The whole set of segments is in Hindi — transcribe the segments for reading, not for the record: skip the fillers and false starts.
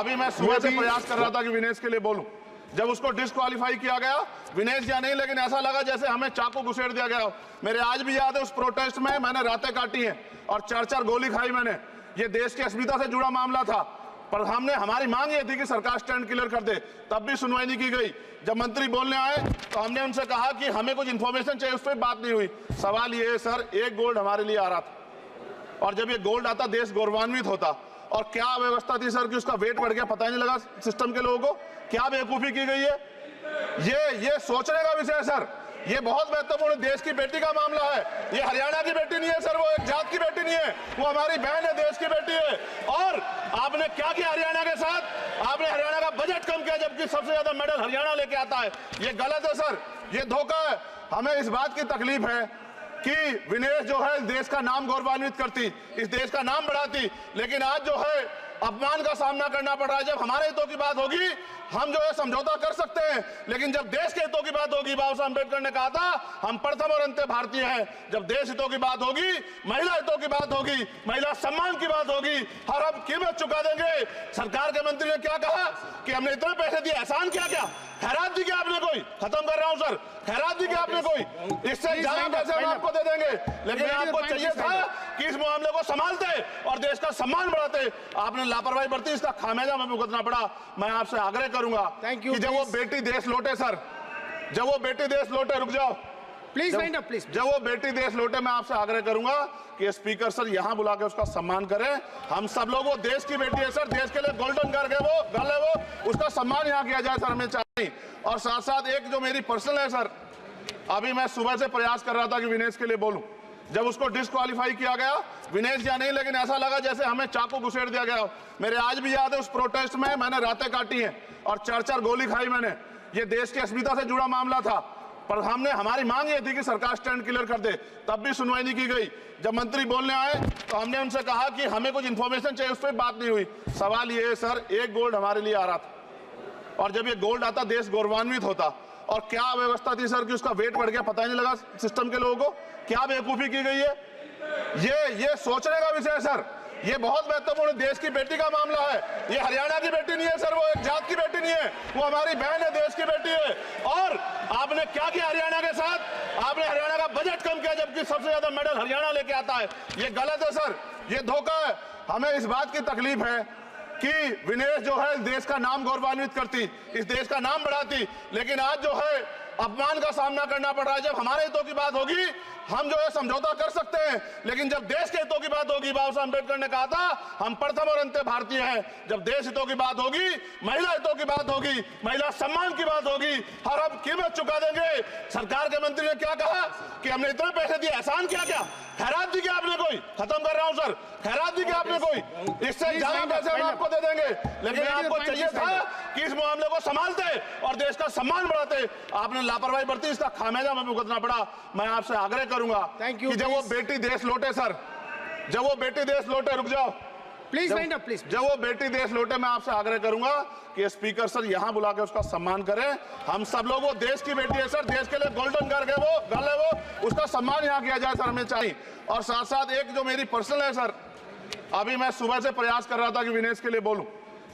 अभी मैं सुबह से प्रयास कर रहा था कि विनेश के लिए बोलूं। जब उसको डिस्क्वालीफाई किया गया, विनेश या नहीं, लेकिन ऐसा लगा जैसे हमें चाकू घुसेड़ दिया गया। मेरे आज भी याद है उस प्रोटेस्ट में मैंने रातें काटी हैं और 4-4 गोली खाई मैंने। ये देश की अस्मिता से जुड़ा मामला था, पर हमारी मांग ये थी कि सरकार स्टैंड क्लियर कर दे, तब भी सुनवाई नहीं की गई। जब मंत्री बोलने आए तो हमने उनसे कहा कि हमें कुछ इन्फॉर्मेशन चाहिए, उस पर बात नहीं हुई। सवाल ये है सर, एक गोल्ड हमारे लिए आ रहा था और जब ये गोल्ड आता देश गौरवान्वित होता। और क्या व्यवस्था थी सर कि उसका वेट बढ़ गया, पता ही नहीं लगा सिस्टम के लोगों को। क्या बेवकूफी की गई है, ये सोचने का विषय है सर। ये बहुत महत्वपूर्ण देश की बेटी का मामला है। ये हरियाणा की बेटी नहीं है सर, वो एक जात की बेटी नहीं है, वो हमारी बहन है, देश की बेटी है। और आपने क्या किया हरियाणा के साथ? आपने हरियाणा का बजट कम किया, जबकि सबसे ज्यादा मेडल हरियाणा लेके आता है। ये गलत है सर, ये धोखा है। हमें इस बात की तकलीफ है कि विनेश जो है देश का नाम गौरवान्वित करती, इस देश का नाम बढ़ाती, लेकिन आज जो है अपमान का सामना करना पड़ रहा है। जब हमारे हितों की बात होगी हम जो है समझौता कर सकते हैं, लेकिन जब देश के हितों की बात होगी, बाबा साहब अम्बेडकर ने कहा था हम प्रथम और अंत्य भारतीय हैं। जब देश हितों की बात होगी, महिला हितों की बात होगी, महिला सम्मान की बात होगी, हर हम कीमत चुका देंगे। सरकार के मंत्री ने क्या कहा कि हमने इतने पैसे दिए, एहसान किया क्या? खैरात दी क्या आपने कोई? खत्म कर रहा हूं सर, खैरात दी क्या आपने कोई? इससे ज्यादा पैसे हम आपको दे देंगे, लेकिन आपको चाहिए था कि इस मामले को संभालते और देश का सम्मान बढ़ाते। आपने लापरवाही बरती, इसका खामियाजा हमें भुगतना पड़ा। मैं आपसे आग्रह करूंगा कि जब वो बेटी देश लौटे सर, जब वो बेटी देश लौटे, रुक जाओ प्लीज वाइंड अप प्लीज। जब वो बेटी देश लौटे, मैं आपसे आग्रह करूंगा कि स्पीकर सर यहां बुला के उसका सम्मान करें। हम सब लोग, वो देश की बेटी है सर, देश के लिए गोल्डन गर्ल है वो, उसका सम्मान यहां किया जाए सर, हमें चाहिए। और साथ साथ एक जो मेरी पर्सनल है सर, अभी मैं सुबह से प्रयास कर रहा था कि विनेश के लिए बोलूं। जब उसको डिस्क्वालीफाई किया गया, विनेश या नहीं, लेकिन ऐसा लगा जैसे हमें चाकू घुसेड़ दिया गया। मेरे आज भी याद है उस प्रोटेस्ट में मैंने रातें काटी हैं और 4-4 गोली खाई मैंने। ये देश की अस्मिता से जुड़ा मामला था, पर हमारी मांग ये थी कि सरकार स्टैंड क्लियर कर दे, तब भी सुनवाई नहीं की गई। जब मंत्री बोलने आए तो हमने उनसे कहा कि हमें कुछ इन्फॉर्मेशन चाहिए, उस पर बात नहीं हुई। सवाल ये है सर, एक गोल्ड हमारे लिए आ रहा था और जब ये गोल्ड आता देश गौरवान्वित होता। और क्या व्यवस्था थी सर कि उसका वेट बढ़ गया, पता ही नहीं लगा सिस्टम के लोगों को। क्या बेवकूफी की गई है, ये सोचने का विषय है सर। ये बहुत महत्वपूर्ण देश की बेटी का मामला है। ये हरियाणा की बेटी नहीं है सर, वो एक जात की बेटी नहीं है, वो हमारी बहन है, देश की बेटी है। और आपने क्या किया हरियाणा के साथ? आपने हरियाणा का बजट कम किया, जबकि सबसे ज्यादा मेडल हरियाणा लेके आता है। ये गलत है सर, ये धोखा है। हमें इस बात की तकलीफ है कि विनेश जो है देश का नाम गौरवान्वित करती, इस देश का नाम बढ़ाती, लेकिन आज जो है अपमान का सामना करना पड़ रहा है। जब हमारे हितों की बात होगी हम जो है समझौता कर सकते हैं, लेकिन जब देश के हितों की बात होगी, बाबा साहब अम्बेडकर ने कहा था हम प्रथम और अंत्य भारतीय हैं। जब देश हितों की बात होगी, महिला हितों की बात होगी, महिला सम्मान की बात होगी, हर हम कीमत चुका देंगे। सरकार के मंत्री ने क्या कहा कि हमने इतने पैसे दिए, एहसान किया क्या? खैरात दी क्या आपने कोई? खत्म कर रहा हूं सर, खैरात दी क्या आपने कोई? इससे ज्यादा पैसे हम आपको दे देंगे, लेकिन आपको चाहिए था कि इस मामले को संभालते और देश का सम्मान बढ़ाते। आपने लापरवाही बरती, इसका खामियाजा हमें भुगतना पड़ा। मैं आपसे आग्रह करूंगा कि जब वो बेटी देश लौटे सर, जब वो बेटी देश लौटे, रुक जाओ प्लीज वाइंड अप प्लीज। जब वो बेटी देश लौटे, मैं आपसे आग्रह करूंगा कि स्पीकर सर यहां बुला के उसका सम्मान करें। हम सब लोग, वो देश की बेटी है सर, देश के लिए गोल्डन गर्ल है वो, उसका सम्मान यहां किया जाए सर, हमें चाहिए। और साथ साथ एक जो मेरी पर्सनल है सर, अभी मैं सुबह से प्रयास कर रहा था कि विनेश के लिए बोलूं।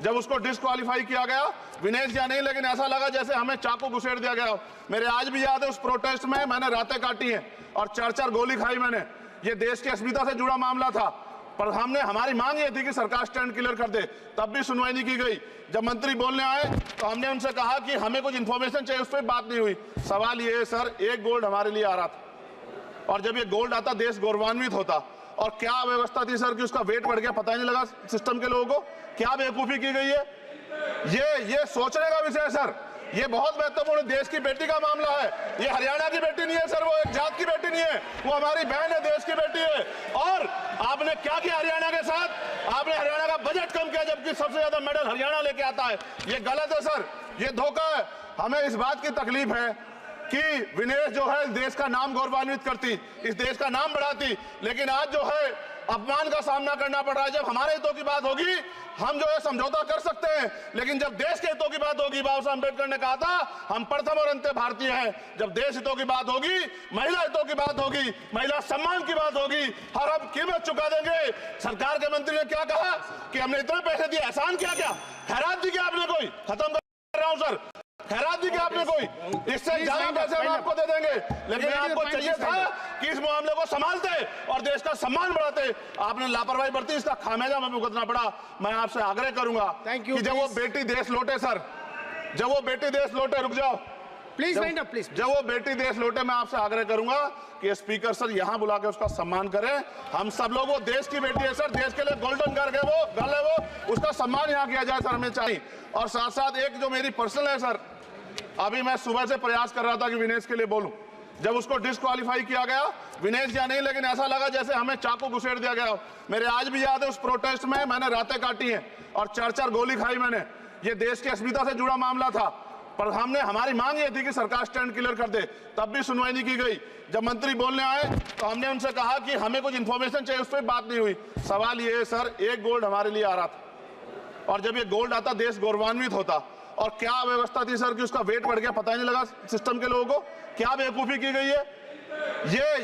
जब उसको डिस्क्वालीफाई किया गया, विनेश या नहीं, लेकिन ऐसा लगा जैसे हमें चाकू घुसेड़ दिया गया। मेरे आज भी याद है उस प्रोटेस्ट में मैंने रातें काटी हैं और 4-4 गोली खाई मैंने। ये देश की अस्मिता से जुड़ा मामला था, पर हमारी मांग ये थी कि सरकार स्टैंड क्लियर कर दे, तब भी सुनवाई नहीं की गई। जब मंत्री बोलने आए तो हमने उनसे कहा कि हमें कुछ इन्फॉर्मेशन चाहिए, उस पर बात नहीं हुई। सवाल ये है सर, एक गोल्ड हमारे लिए आ रहा था और जब ये गोल्ड आता देश गौरवान्वित होता। और क्या व्यवस्था थी सर कि उसका वेट बढ़ गया, पता ही नहीं लगा सिस्टम के लोगों को। क्या बेवकूफी की गई है, ये सोचने का विषय है सर। ये बहुत महत्वपूर्ण देश की बेटी का मामला है। ये हरियाणा की बेटी नहीं है सर, वो एक जात की बेटी नहीं है, वो हमारी बहन है, देश की बेटी है। और आपने क्या किया हरियाणा के साथ? आपने हरियाणा का बजट कम किया, जबकि सबसे ज्यादा मेडल हरियाणा लेके आता है। ये गलत है सर, ये धोखा है। हमें इस बात की तकलीफ है कि विनेश जो है देश का नाम गौरवान्वित करती, इस देश का नाम बढ़ाती, लेकिन आज जो है अपमान का सामना करना पड़ रहा है। जब हमारे हितों की बात होगी हम जो है समझौता कर सकते हैं, लेकिन जब देश के हितों की बात होगी, बाबा साहब अम्बेडकर ने कहा था हम प्रथम और अंत्य भारतीय हैं। जब देश हितों की बात होगी, महिला हितों की बात होगी, महिला सम्मान की बात होगी, हर हम कीमत चुका देंगे। सरकार के मंत्री ने क्या कहा कि हमने इतने पैसे दिए, एहसान क्या क्या खैरात दी क्या आपने? कोई खत्म कर रहा हूं सर, खैरात दी क्या आपने? कोई इससे ज्यादा पैसे हम आपको दे देंगे, लेकिन आपको चाहिए था कि इस मामले को संभालते और देश का सम्मान बढ़ाते। आपने लापरवाही बरती, इसका खामियाजा हमें भुगतना पड़ा। मैं आपसे आग्रह करूंगा कि जब वो बेटी देश लौटे सर, जब वो बेटी देश लौटे, रुक जाओ प्लीज वाइंड अप प्लीज। जब वो बेटी देश लौटे, मैं आपसे आग्रह करूंगा कि स्पीकर सर यहां बुला के उसका सम्मान करें। हम सब लोग, वो देश की बेटी है सर, देश के लिए गोल्डन गर्ल है वो, उसका सम्मान यहां किया जाए सर, हमें चाहिए। और साथ साथ एक जो मेरी पर्सनल है सर, अभी मैं सुबह से प्रयास कर रहा था कि विनेश के लिए बोलूं। जब उसको डिस्क्वालीफाई किया गया, विनेश या नहीं, लेकिन ऐसा लगा जैसे हमें चाकू घुसेड़ दिया गया। मेरे आज भी याद है उस प्रोटेस्ट में मैंने रातें काटी हैं और 4-4 गोली खाई मैंने। ये देश की अस्मिता से जुड़ा मामला था, पर हमने, हमारी मांग ये थी कि सरकार स्टैंड क्लियर कर दे, तब भी सुनवाई नहीं की गई। जब मंत्री बोलने आए तो हमने उनसे कहा कि हमें कुछ इंफॉर्मेशन चाहिए, उस पर बात नहीं हुई। सवाल ये है सर, एक गोल्ड हमारे लिए आ रहा था और जब ये गोल्ड आता देश गौरवान्वित होता। और क्या व्यवस्था थी सर कि उसका वेट बढ़ गया, पता ही नहीं लगा सिस्टम के लोगों को। क्या बेवकूफी की गई है,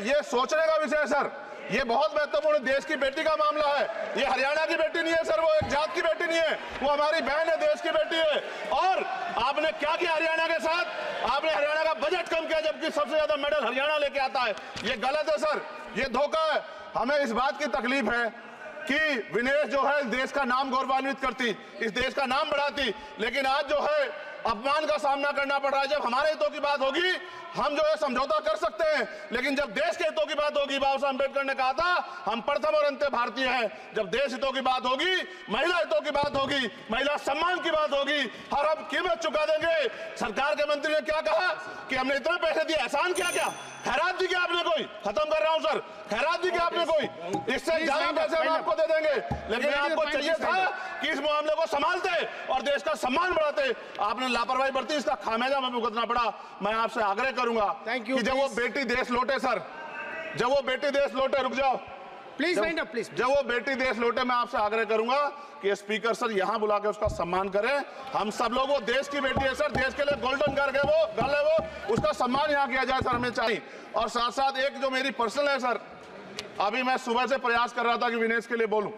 ये सोचने का विषय है सर। ये बहुत महत्वपूर्ण देश की बेटी का मामला है। ये हरियाणा की बेटी नहीं है सर, वो एक जात की बेटी नहीं है, वो हमारी बहन है, देश की बेटी है। और आपने क्या किया हरियाणा के साथ? आपने हरियाणा का बजट कम किया, जबकि सबसे ज्यादा मेडल हरियाणा लेके आता है। ये गलत है सर, ये धोखा है। हमें इस बात की तकलीफ है कि विनेश जो है देश का नाम गौरवान्वित करती, इस देश का नाम बढ़ाती, लेकिन आज जो है अपमान का सामना करना पड़ रहा है। जब हमारे हितों की बात होगी हम जो है समझौता कर सकते हैं, लेकिन जब देश के हितों की बात होगी, बाबा साहब अम्बेडकर ने कहा था हम प्रथम और अंत्य भारतीय हैं। जब देश हितों की बात होगी, महिला हितों की बात होगी, महिला सम्मान की बात होगी, हर हम कीमत चुका देंगे। सरकार के मंत्री ने क्या कहा कि हमने इतने पैसे दिए, एहसान क्या क्या खैरात दी क्या आपने? कोई खत्म कर रहा हूं सर, खैरात दी क्या आपने? कोई इससे ज्यादा पैसे हम आपको दे देंगे, लेकिन आपको चाहिए था कि इस मामले को संभालते और देश का सम्मान बढ़ाते। आपने लापरवाही बरती, इसका खामियाजा हमें भुगतना पड़ा। मैं आपसे आग्रह करूंगा कि जब वो बेटी देश लौटे सर, जब वो बेटी देश लौटे, रुक जाओ प्लीज वाइंड अप प्लीज। जब वो बेटी देश लौटे, मैं आपसे आग्रह करूंगा कि स्पीकर सर यहां बुला के उसका सम्मान करें। हम सब लोग, वो देश की बेटी है सर, देश के लिए गोल्डन गर्ल है वो, उसका सम्मान यहां किया जाए सर, हमें चाहिए। और साथ साथ एक जो मेरी पर्सनल है सर, अभी मैं सुबह से प्रयास कर रहा था कि विनेश के लिए बोलूं।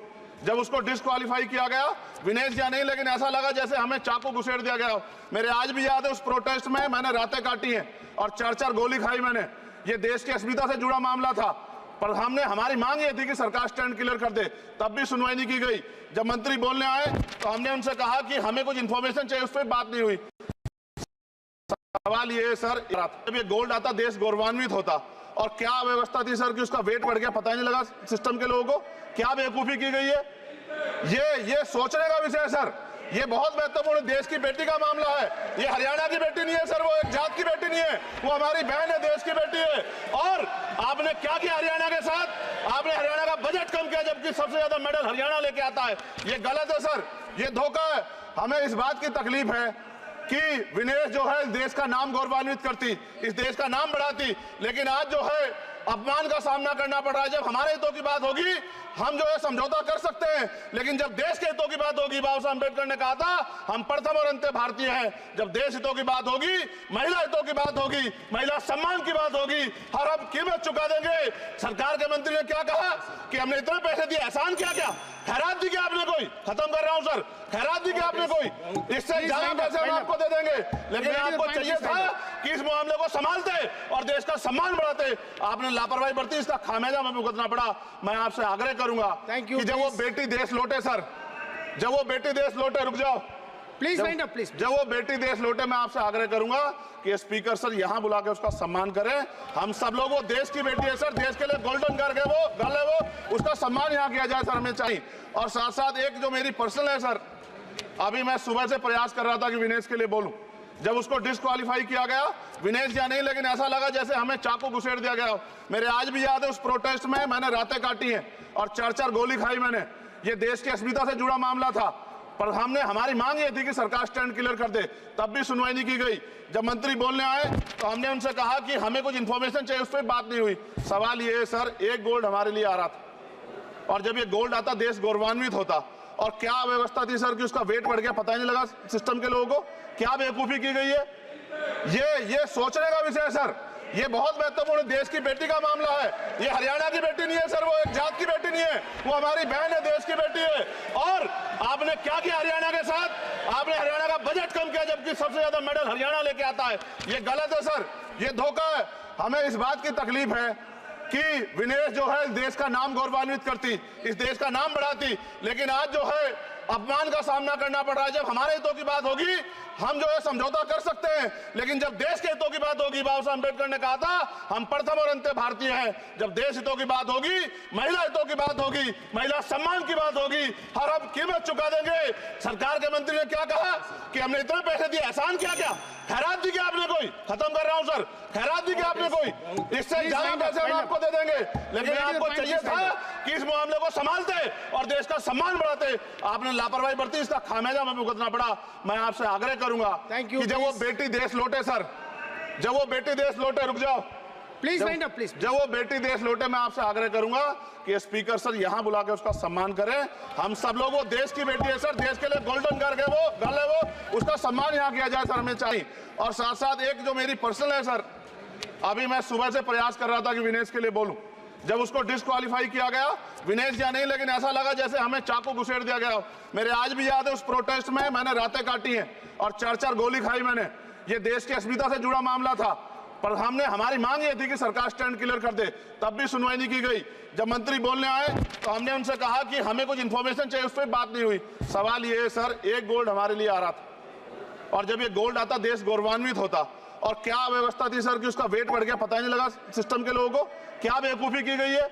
जब उसको डिस्क्वालीफाई किया गया, विनेश या नहीं, लेकिन ऐसा लगा जैसे हमें चाकू घुसेड़ दिया गया। मेरे आज भी याद है उस प्रोटेस्ट में मैंने रातें काटी हैं और 4-4 गोली खाई मैंने। ये देश की अस्मिता से जुड़ा मामला था, पर हमने, हमारी मांग ये थी कि सरकार स्टैंड क्लियर कर दे, तब भी सुनवाई नहीं की गई। जब मंत्री बोलने आए तो हमने उनसे कहा कि हमें कुछ इंफॉर्मेशन चाहिए, उस पर बात नहीं हुई। सवाल ये है सर, जब ये गोल्ड आता देश गौरवान्वित होता। और क्या व्यवस्था थी सर कि उसका वेट बढ़ गया, पता ही नहीं लगा सिस्टम के लोगों को। क्या बेवकूफी की गई है, ये सोचने का विषय है सर। ये बहुत महत्वपूर्ण देश की बेटी का मामला है। ये हरियाणा की बेटी नहीं है सर, वो एक जात की बेटी नहीं है, वो हमारी बहन है, देश की बेटी है। और आपने क्या किया हरियाणा के साथ? आपने हरियाणा का बजट कम किया, जबकि सबसे ज्यादा मेडल हरियाणा लेके आता है। ये गलत है सर, ये धोखा है। हमें इस बात की तकलीफ है कि विनेश जो है देश का नाम गौरवान्वित करती, इस देश का नाम बढ़ाती, लेकिन आज जो है अपमान का सामना करना पड़ रहा है। जब हमारे हितों की बात होगी हम जो है समझौता कर सकते हैं, लेकिन जब देश के हितों की बात होगी, बाबा साहब अम्बेडकर ने कहा था हम प्रथम और अंत्य भारतीय हैं। जब देश हितों की बात होगी, महिला हितों की बात होगी, महिला सम्मान की बात होगी, हर हम कीमत चुका देंगे। सरकार के मंत्री ने क्या कहा कि हमने इतने पैसे दिए, एहसान क्या क्या खैरात दी क्या आपने? कोई खत्म कर रहा हूं सर, खैरात दी क्या आपने? कोई इससे ज्यादा पैसे हम आपको दे देंगे, लेकिन आपको चाहिए था कि इस मामले को संभालते और देश का सम्मान बढ़ाते। आपने लापरवाही बरती, इसका खामियाजा हमें भुगतना पड़ा। मैं आपसे आग्रह करूंगा कि जब वो बेटी देश लौटे सर, जब वो बेटी देश लौटे, रुक जाओ प्लीज वाइंड अप प्लीज। जब वो बेटी देश लौटे, मैं आपसे आग्रह करूंगा कि स्पीकर सर यहां बुला के उसका सम्मान करें। हम सब लोग, वो देश की बेटी है सर, देश के लिए गोल्डन गर्ल है वो, उसका सम्मान यहां किया जाए सर, हमें चाहिए। और साथ साथ एक जो मेरी पर्सनल है सर, अभी मैं सुबह से प्रयास कर रहा था कि विनेश के लिए बोलूं। जब उसको डिस्क्वालीफाई किया गया, विनेश या नहीं, लेकिन ऐसा लगा जैसे हमें चाकू घुसेड़ दिया गया। मेरे आज भी याद है उस प्रोटेस्ट में मैंने रातें काटी हैं और 4-4 गोली खाई मैंने। ये देश की अस्मिता से जुड़ा मामला था, पर हमने, हमारी मांग ये थी कि सरकार स्टैंड क्लियर कर दे, तब भी सुनवाई नहीं की गई। जब मंत्री बोलने आए तो हमने उनसे कहा कि हमें कुछ इंफॉर्मेशन चाहिए, उस पर बात नहीं हुई। सवाल ये है सर, एक गोल्ड हमारे लिए आ रहा था और जब ये गोल्ड आता देश गौरवान्वित होता। और क्या व्यवस्था थी सर कि उसका वेट बढ़ गया, पता ही नहीं लगा सिस्टम के लोगों को। क्या बेवकूफी की गई है, ये सोचने का विषय है सर। ये बहुत महत्वपूर्ण देश की बेटी का मामला है। ये हरियाणा की बेटी नहीं है सर, वो एक जात की बेटी नहीं है, वो हमारी बहन है, देश की बेटी है। और आपने क्या किया हरियाणा के साथ? आपने हरियाणा का बजट कम किया, जबकि सबसे ज्यादा मेडल हरियाणा लेके आता है। ये गलत है सर, ये धोखा है। हमें इस बात की तकलीफ है कि विनेश जो है इस देश का नाम गौरवान्वित करती, इस देश का नाम बढ़ाती, लेकिन आज जो है अपमान का सामना करना पड़ रहा है। जब हमारे हितों की बात होगी हम जो है समझौता कर सकते हैं, लेकिन जब देश के हितों की बात होगी, बाबा साहब अम्बेडकर ने कहा था हम प्रथम और अंत्य भारतीय हैं। जब देश हितों की बात होगी, महिला हितों की बात होगी, महिला सम्मान की बात होगी, हर हम कीमत चुका देंगे। सरकार के मंत्री ने क्या कहा कि हमने इतने पैसे दिए, एहसान क्या क्या खैरात दी क्या आपने? कोई खत्म कर रहा हूं सर, खैरात दी क्या आपने? कोई इससे ज्यादा पैसे हम आपको दे देंगे, लेकिन आपको चाहिए था कि इस मामले को संभालते और देश का सम्मान बढ़ाते। आपने लापरवाही बरती, इसका खामियाजा हमें भुगतना पड़ा। मैं आपसे आग्रह करूंगा कि जब वो बेटी देश लौटे सर, जब वो बेटी देश लौटे, रुक जाओ प्लीज वाइंड अप प्लीज। जब वो बेटी देश लौटे, मैं आपसे आग्रह करूंगा कि स्पीकर सर यहां बुला के उसका सम्मान करें। हम सब लोग, वो देश की बेटी है सर, देश के लिए गोल्डन गर्ल है वो, उसका सम्मान यहां किया जाए सर, हमें चाहिए। और साथ साथ एक जो मेरी पर्सनल है सर, अभी मैं सुबह से प्रयास कर रहा था कि विनेश के लिए बोलूं। जब उसको डिस्क्वालीफाई किया गया, विनेश या नहीं, लेकिन ऐसा लगा जैसे हमें चाकू घुसेड़ दिया गया। मेरे आज भी याद है उस प्रोटेस्ट में मैंने रातें काटी हैं और 4-4 गोली खाई मैंने। ये देश की अस्मिता से जुड़ा मामला था, पर हमारी मांग ये थी कि सरकार स्टैंड क्लियर कर दे, तब भी सुनवाई नहीं की गई। जब मंत्री बोलने आए तो हमने उनसे कहा कि हमें कुछ इंफॉर्मेशन चाहिए, उस पर बात नहीं हुई। सवाल ये है सर, एक गोल्ड हमारे लिए आ रहा था, और जब ये गोल्ड आता देश गौरवान्वित होता। और क्या व्यवस्था थी सर कि उसका वेट बढ़ गया, पता ही नहीं लगा सिस्टम के लोगों को। क्या बेवकूफी की गई है,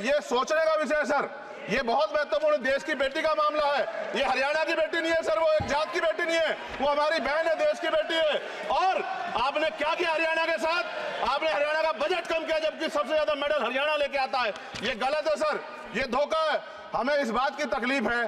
ये सोचने का विषय है सर। ये बहुत महत्वपूर्ण देश की बेटी का मामला है। ये हरियाणा की बेटी नहीं है सर, वो एक जात की बेटी नहीं है, वो हमारी बहन है, देश की बेटी है। और आपने क्या किया हरियाणा के साथ? आपने हरियाणा का बजट कम किया, जबकि सबसे ज्यादा मेडल हरियाणा लेके आता है। ये गलत है सर, ये धोखा है। हमें इस बात की तकलीफ है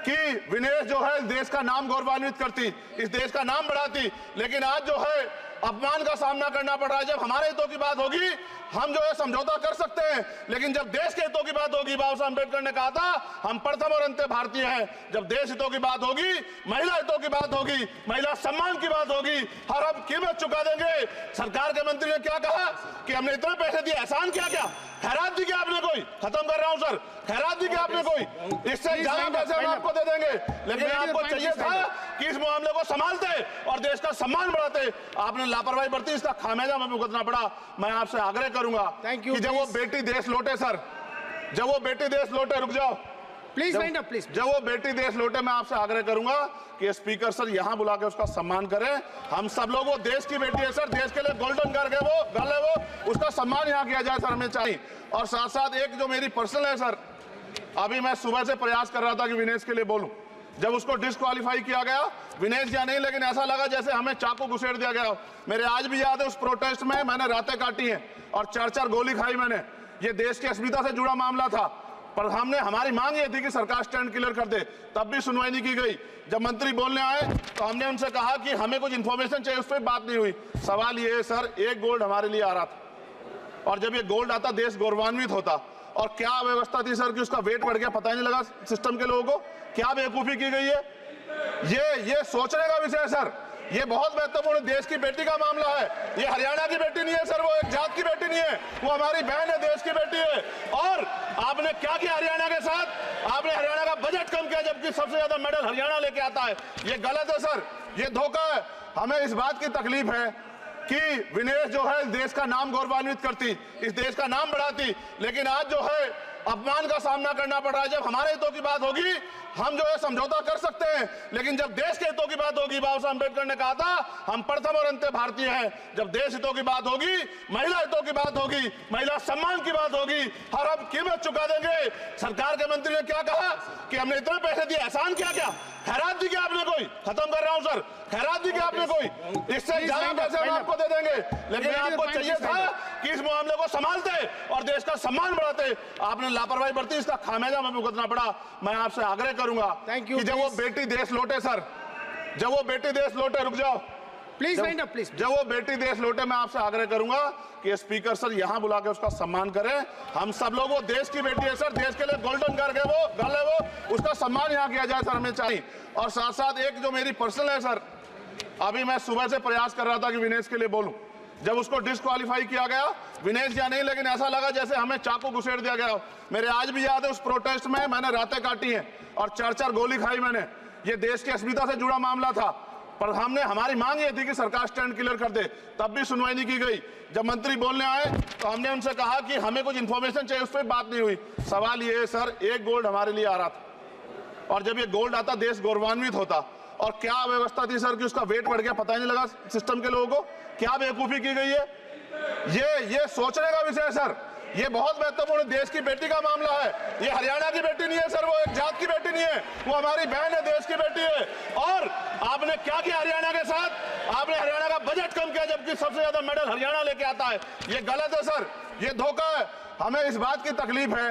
कि विनेश जो है इस देश का नाम गौरवान्वित करती, इस देश का नाम बढ़ाती, लेकिन आज जो है अपमान का सामना करना पड़ रहा है। जब हमारे हितों की बात होगी हम जो है समझौता कर सकते हैं, लेकिन जब देश के हितों की बात होगी, बाबा साहब अम्बेडकर ने कहा था हम प्रथम और अंत्य भारतीय हैं। जब देश हितों की बात होगी, महिला हितों की बात होगी, महिला सम्मान की बात होगी, हर हम कीमत चुका देंगे। सरकार के मंत्री ने क्या कहा कि हमने इतने पैसे दिए, एहसान क्या क्या खैरात दी क्या आपने? कोई खत्म कर रहा हूं सर, खैरात दी क्या आपने? कोई इससे ज्यादा पैसे हम आपको दे देंगे, लेकिन आपको चाहिए था कि इस मामले को संभालते और देश का सम्मान बढ़ाते। आपने लापरवाही बरती, इसका खामियाजा हमें भुगतना पड़ा। मैं आपसे आग्रह करूंगा कि जब वो बेटी देश लौटे सर, जब वो बेटी देश लौटे, रुक जाओ प्लीज वाइंड अप प्लीज। जब वो बेटी देश लौटे, मैं आपसे आग्रह करूंगा कि स्पीकर सर यहां बुला के उसका सम्मान करें। हम सब लोग, वो देश की बेटी है सर, देश के लिए गोल्डन गर्ल है वो, उसका सम्मान यहां किया जाए सर, हमें चाहिए। और साथ साथ एक जो मेरी पर्सनल है सर, अभी मैं सुबह से प्रयास कर रहा था कि विनेश के लिए बोलूं। जब उसको डिस्क्वालीफाई किया गया, विनेश या नहीं, लेकिन ऐसा लगा जैसे हमें चाकू घुसेड़ दिया गया। मेरे आज भी याद है उस प्रोटेस्ट में मैंने रातें काटी हैं और 4-4 गोली खाई मैंने। ये देश की अस्मिता से जुड़ा मामला था, पर हमारी मांग ये थी कि सरकार स्टैंड क्लियर कर दे, तब भी सुनवाई नहीं की गई। जब मंत्री बोलने आए तो हमने उनसे कहा कि हमें कुछ इंफॉर्मेशन चाहिए, उस पर बात नहीं हुई। सवाल ये है सर, एक गोल्ड हमारे लिए आ रहा था, और जब ये गोल्ड आता देश गौरवान्वित होता। और क्या व्यवस्था थी सर कि उसका वेट बढ़ गया, पता ही नहीं लगा सिस्टम के लोगों को। क्या बेवकूफी की गई है, ये सोचने का विषय है सर। ये बहुत महत्वपूर्ण देश की बेटी का मामला है। ये हरियाणा की बेटी नहीं है सर, वो एक जात की बेटी नहीं है, वो हमारी बहन है, देश की बेटी है। और आपने क्या किया हरियाणा के साथ? आपने हरियाणा का बजट कम किया, जबकि सबसे ज्यादा मेडल हरियाणा लेके आता है। ये गलत है सर, ये धोखा है। हमें इस बात की तकलीफ है कि विनेश जो है इस देश का नाम गौरवान्वित करती, इस देश का नाम बढ़ाती, लेकिन आज जो है अपमान का सामना करना पड़ रहा है। जब हमारे हितों की बात होगी हम जो है समझौता कर सकते हैं, लेकिन जब देश के हितों की बात होगी, बाबा साहब अम्बेडकर ने कहा था हम प्रथम और अंत्य भारतीय हैं। जब देश हितों की बात होगी, महिला हितों की बात होगी, महिला सम्मान की बात होगी, हर हम कीमत चुका देंगे। सरकार के मंत्री ने क्या कहा कि हमने इतने पैसे दिए, एहसान क्या क्या खैरात दी क्या आपने? कोई खत्म कर रहा हूं सर, खैरात दी क्या आपने? कोई इससे ज्यादा पैसे हम आपको दे देंगे, लेकिन आपको चाहिए था कि इस मामले को संभालते और देश का सम्मान बढ़ाते। आपने लापरवाही बरती, इसका खामियाजा हमें भुगतना पड़ा। मैं आपसे आग्रह करूंगा कि जब वो बेटी देश लौटे सर, जब वो बेटी देश लौटे, रुक जाओ Please जब- wind up, please. जब वो बेटी देश लौटे, मैं आपसे आग्रह करूंगा कि स्पीकर सर यहाँ बुला के उसका सम्मान करें। हम सब लोग, वो देश की बेटी है सर, देश के लिए गोल्डन गर्ल है वो, उसका सम्मान यहाँ किया जाए सर, हमें चाहिए। और साथ साथ एक जो मेरी पर्सनल है सर, अभी मैं सुबह से प्रयास कर रहा था कि विनेश के लिए बोलूं, जब उसको डिस्क्वालीफाई किया गया, विनेश या नहीं, लेकिन ऐसा लगा जैसे हमें चाकू घुसेड़ दिया गया। मेरे आज भी याद है उस प्रोटेस्ट में मैंने रातें काटी हैं और 4-4 गोली खाई मैंने। ये देश की अस्मिता से जुड़ा मामला था, पर हमने, हमारी मांग ये थी कि सरकार स्टैंड क्लियर कर दे, तब भी सुनवाई नहीं की गई। जब मंत्री बोलने आए तो हमने उनसे कहा कि हमें कुछ इंफॉर्मेशन चाहिए, उस पर बात नहीं हुई। सवाल ये है सर, एक गोल्ड हमारे लिए आ रहा था, और जब ये गोल्ड आता देश गौरवान्वित होता। और क्या व्यवस्था थी सर कि उसका वेट बढ़ गया, पता ही नहीं लगा सिस्टम के लोगों को। क्या बेवकूफी की गई है, ये सोचने का विषय है सर। ये बहुत महत्वपूर्ण, देश की बेटी का मामला है। ये हरियाणा की बेटी नहीं है सर, वो एक जात की बेटी नहीं है, वो हमारी बहन है, देश की बेटी है। और आपने क्या किया हरियाणा के साथ? आपने हरियाणा का बजट कम किया, जबकि सबसे ज्यादा मेडल हरियाणा लेके आता है। ये गलत है सर, ये धोखा है। हमें इस बात की तकलीफ है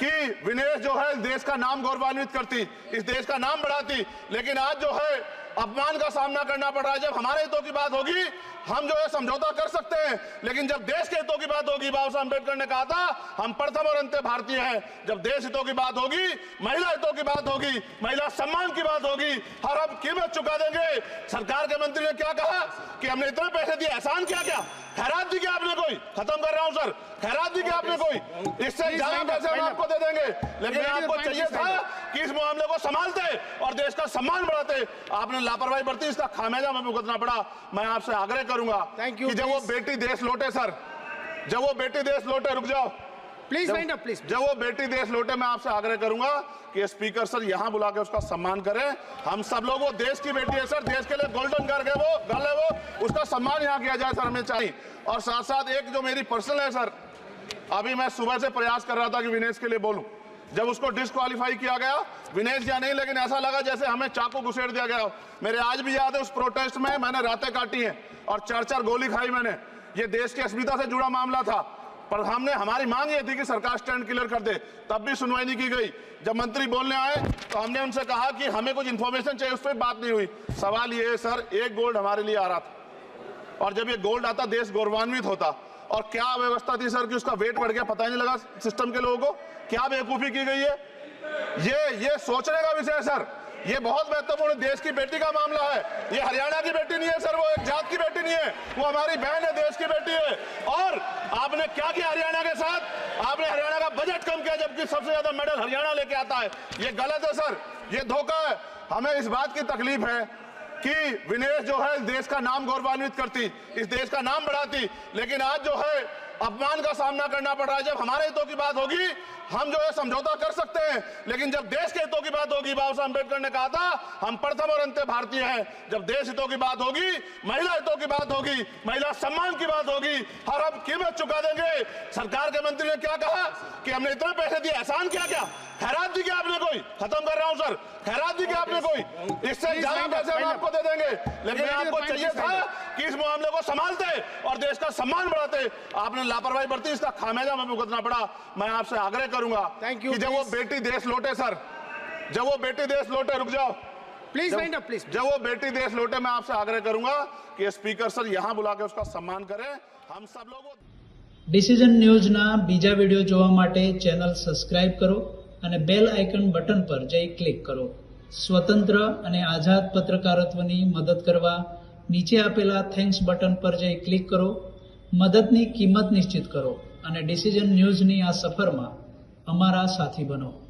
कि विनेश जो है देश का नाम गौरवान्वित करती, इस देश का नाम बढ़ाती, लेकिन आज जो है अपमान का सामना करना पड़ रहा है। जब हमारे हितों की बात होगी हम जो है समझौता कर सकते हैं, लेकिन जब देश के हितों की बात होगी, बाबा साहब अम्बेडकर ने कहा था हम प्रथम और अंत्य भारतीय हैं। जब देश हितों की बात होगी, महिला हितों की बात होगी, महिला सम्मान की बात होगी, हर हम कीमत चुका देंगे। सरकार के मंत्री ने क्या कहा कि हमने इतने पैसे दिए, एहसान क्या क्या, खैरात दी क्या आपने कोई? खत्म कर रहा हूं सर, खैरात दी क्या आपने कोई? इससे ज्यादा पैसे हम आपको दे देंगे, लेकिन आपको चाहिए था कि इस मामले को संभालते और देश का सम्मान बढ़ाते। आपने लापरवाही बरती, इसका खामियाजा हमें भुगतना पड़ा। मैं आपसे आग्रह करूंगा Thank you, कि जब वो बेटी देश लौटे सर, जब वो बेटी देश लौटे, रुक जाओ, Please wind up, please. जब वो बेटी देश लौटे, मैं आपसे आग्रह करूंगा कि स्पीकर सर यहाँ बुला के उसका सम्मान करें। हम सब लोग, वो देश की बेटी है सर, देश के लिए गोल्डन गर्ल है वो, उसका सम्मान यहाँ किया जाए सर, हमें चाहिए। और साथ साथ एक जो मेरी पर्सनल है सर, अभी मैं सुबह से प्रयास कर रहा था कि विनेश के लिए बोलूं, जब उसको डिस्क्वालीफाई किया गया, विनेश या नहीं, लेकिन ऐसा लगा जैसे हमें चाकू घुसेड़ दिया गया। मेरे आज भी याद है उस प्रोटेस्ट में मैंने रातें काटी हैं और 4-4 गोली खाई मैंने। ये देश की अस्मिता से जुड़ा मामला था, पर हमने, हमारी मांग ये थी कि सरकार स्टैंड क्लियर कर दे, तब भी सुनवाई नहीं की गई। जब मंत्री बोलने आए तो हमने उनसे कहा कि हमें कुछ इंफॉर्मेशन चाहिए, उस पर बात नहीं हुई। सवाल ये है सर, एक गोल्ड हमारे लिए आ रहा था, और जब ये गोल्ड आता देश गौरवान्वित होता। और क्या व्यवस्था थी सर कि उसका वेट बढ़ गया, पता ही नहीं लगा सिस्टम के लोगों को। क्या बेवकूफी की गई है, ये सोचने का विषय है सर। ये बहुत महत्वपूर्ण, देश की बेटी का मामला है। ये हरियाणा की बेटी नहीं है सर, वो एक जात की बेटी नहीं है, वो हमारी बहन है, देश की बेटी है। और आपने क्या किया हरियाणा के साथ? आपने हरियाणा का बजट कम किया, जबकि सबसे ज्यादा मेडल हरियाणा लेके आता है। ये गलत है सर, ये धोखा है। हमें इस बात की तकलीफ है कि विनेश जो है देश का नाम गौरवान्वित करती, इस देश का नाम बढ़ाती, लेकिन आज जो है अपमान का सामना करना पड़ रहा है। जब हमारे हितों की बात होगी हम जो है समझौता कर सकते हैं, लेकिन जब देश के हितों की बात होगी, बाबा साहब अम्बेडकर ने कहा था हम प्रथम और अंत्य भारतीय हैं। जब देश हितों की बात होगी, महिला हितों की बात होगी, महिला सम्मान की बात होगी, हर हम कीमत चुका देंगे। सरकार के मंत्री ने क्या कहा कि हमने इतने पैसे दिए, एहसान क्या क्या, खैरात दी क्या आपने कोई? खत्म कर रहा हूं सर, खैरात दी क्या आपने कोई? इससे ज्यादा पैसे हम आपको दे देंगे, लेकिन आपको चाहिए था कि इस मामले को संभालते और देश का सम्मान बढ़ाते। आपने लापरवाही बरती, इसका खामियाजा हमें भुगतना पड़ा। मैं आपसे आग्रह करूंगा Thank you, कि जब वो बेटी देश लौटे सर, जब वो बेटी देश लौटे, रुक जाओ, Please wind up, please. जब वो बेटी देश लौटे, मैं आपसे आग्रह करूंगा कि स्पीकर सर यहाँ बुला के उसका सम्मान करें। हम सब लोग ડિસિઝન ન્યૂઝના બીજા વિડીયો જોવા માટે ચેનલ સબસ્ક્રાઇબ કરો અને બેલ આઇકન બટન પર જઈ ક્લિક કરો. સ્વતંત્ર અને આઝાદ પત્રકારત્વની મદદ કરવા નીચે આપેલા થેન્ક્સ બટન પર જઈ ક્લિક કરો. મદદની કિંમત નિશ્ચિત કરો અને ડિસિઝન ન્યૂઝની આ સફરમાં અમારા સાથી બનો.